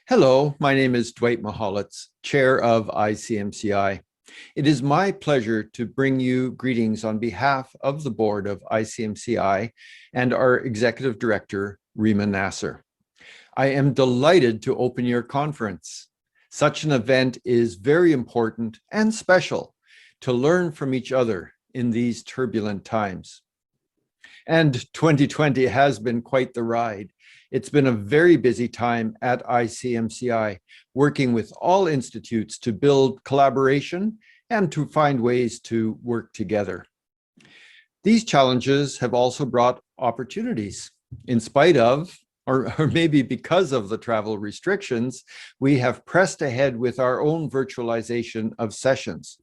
Hello, my name is Двайта Міхаліча, Chair of ICMCI. It is my pleasure to bring you greetings on behalf of the board of ICMCI and our Executive Director, Rima Nasser. I am delighted to open your conference. Such an event is very important and special to learn from each other in these turbulent times. And 2020 has been quite the ride. It's been a very busy time at ICMCI, working with all institutes to build collaboration and to find ways to work together. These challenges have also brought opportunities. In spite of, or maybe because of the travel restrictions, we have pressed ahead with our own virtualization of sessions.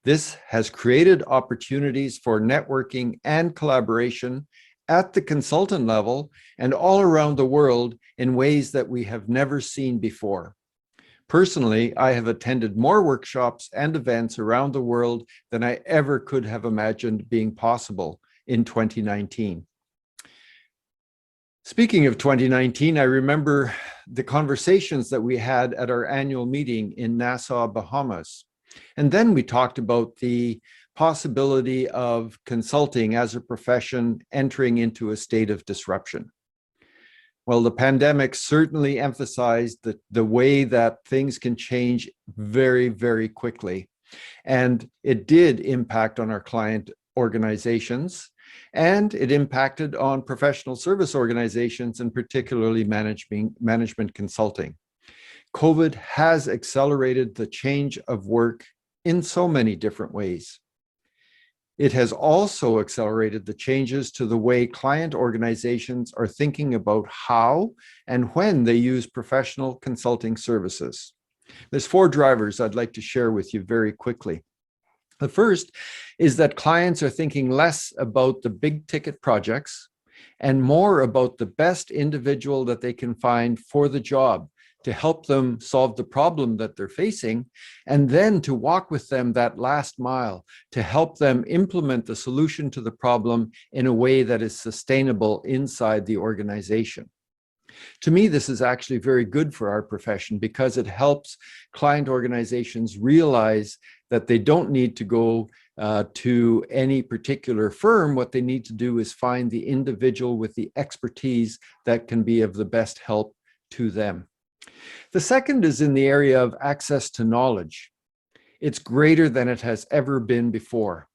This has created opportunities for networking and collaboration at the consultant level and all around the world in ways that we have never seen before. Personally, I have attended more workshops and events around the world than I ever could have imagined being possible in 2019. Speaking of 2019, I remember the conversations that we had at our annual meeting in Nassau, Bahamas. And then we talked about the possibility of consulting as a profession entering into a state of disruption. Well, the pandemic certainly emphasized the way that things can change very, very quickly. And it did impact on our client organizations, and it impacted on professional service organizations, and particularly management consulting. COVID has accelerated the change of work in so many different ways. It has also accelerated the changes to the way client organizations are thinking about how and when they use professional consulting services. There's 4 drivers I'd like to share with you very quickly. The first is that clients are thinking less about the big ticket projects and more about the best individual that they can find for the job, to help them solve the problem that they're facing, and then to walk with them that last mile to help them implement the solution to the problem in a way that is sustainable inside the organization. To me, this is actually very good for our profession because it helps client organizations realize that they don't need to go to any particular firm. What they need to do is find the individual with the expertise that can be of the best help to them. The second is in the area of access to knowledge. It's greater than it has ever been before.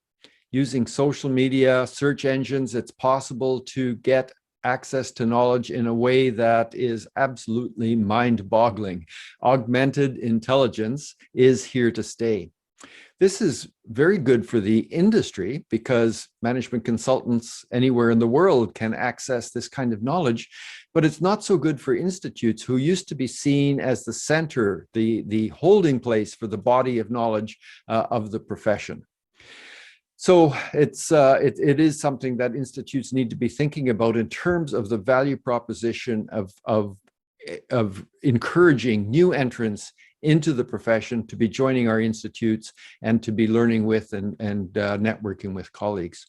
Using social media, search engines, it's possible to get access to knowledge in a way that is absolutely mind-boggling. Augmented intelligence is here to stay. This is very good for the industry because management consultants anywhere in the world can access this kind of knowledge, but it's not so good for institutes who used to be seen as the center, the holding place for the body of knowledge of the profession. So it is something that institutes need to be thinking about in terms of the value proposition of encouraging new entrants into the profession to be joining our institutes and to be learning with and networking with colleagues.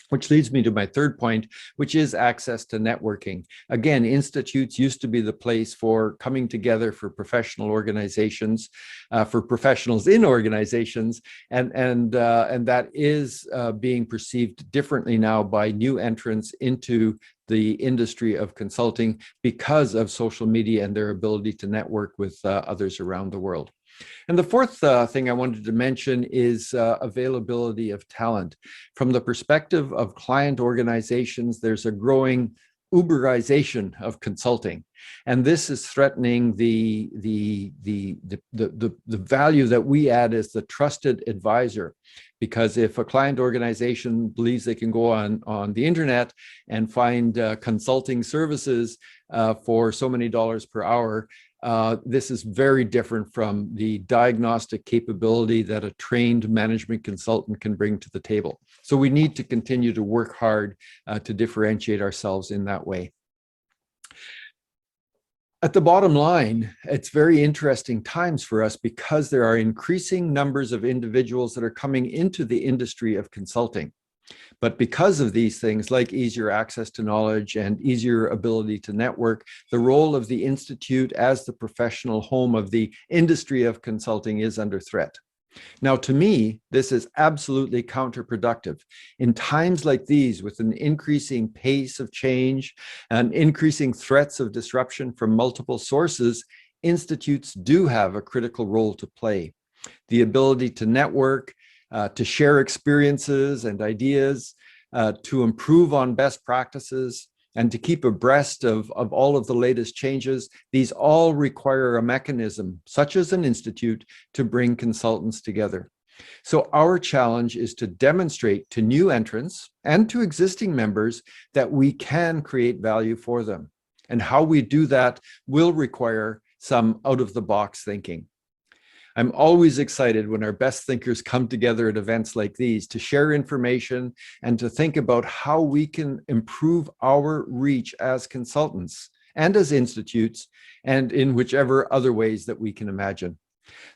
Which leads me to my third point, which is access to networking. Again, institutes used to be the place for coming together for professional organizations, for professionals in organizations, and that is being perceived differently now by new entrants into the industry of consulting because of social media and their ability to network with others around the world. And the fourth thing I wanted to mention is availability of talent. From the perspective of client organizations, there's a growing Uberization of consulting. And this is threatening the value that we add as the trusted advisor. Because if a client organization believes they can go on the internet and find consulting services for so many dollars per hour, this is very different from the diagnostic capability that a trained management consultant can bring to the table. So we need to continue to work hard to differentiate ourselves in that way. At the bottom line, it's very interesting times for us because there are increasing numbers of individuals that are coming into the industry of consulting. But because of these things, like easier access to knowledge and easier ability to network, the role of the Institute as the professional home of the industry of consulting is under threat. Now, to me, this is absolutely counterproductive. In times like these, with an increasing pace of change and increasing threats of disruption from multiple sources, institutes do have a critical role to play. The ability to network, to share experiences and ideas, to improve on best practices, and to keep abreast of all of the latest changes. These all require a mechanism, such as an institute, to bring consultants together. So our challenge is to demonstrate to new entrants and to existing members that we can create value for them. And how we do that will require some out-of-the-box thinking. I'm always excited when our best thinkers come together at events like these to share information and to think about how we can improve our reach as consultants and as institutes and in whichever other ways that we can imagine.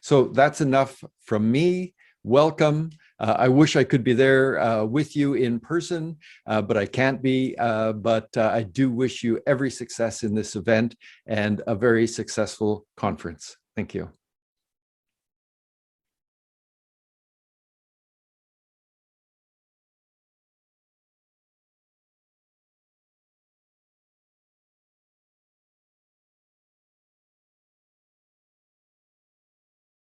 So that's enough from me. Welcome. I wish I could be there with you in person, but I can't be. But I do wish you every success in this event and a very successful conference. Thank you.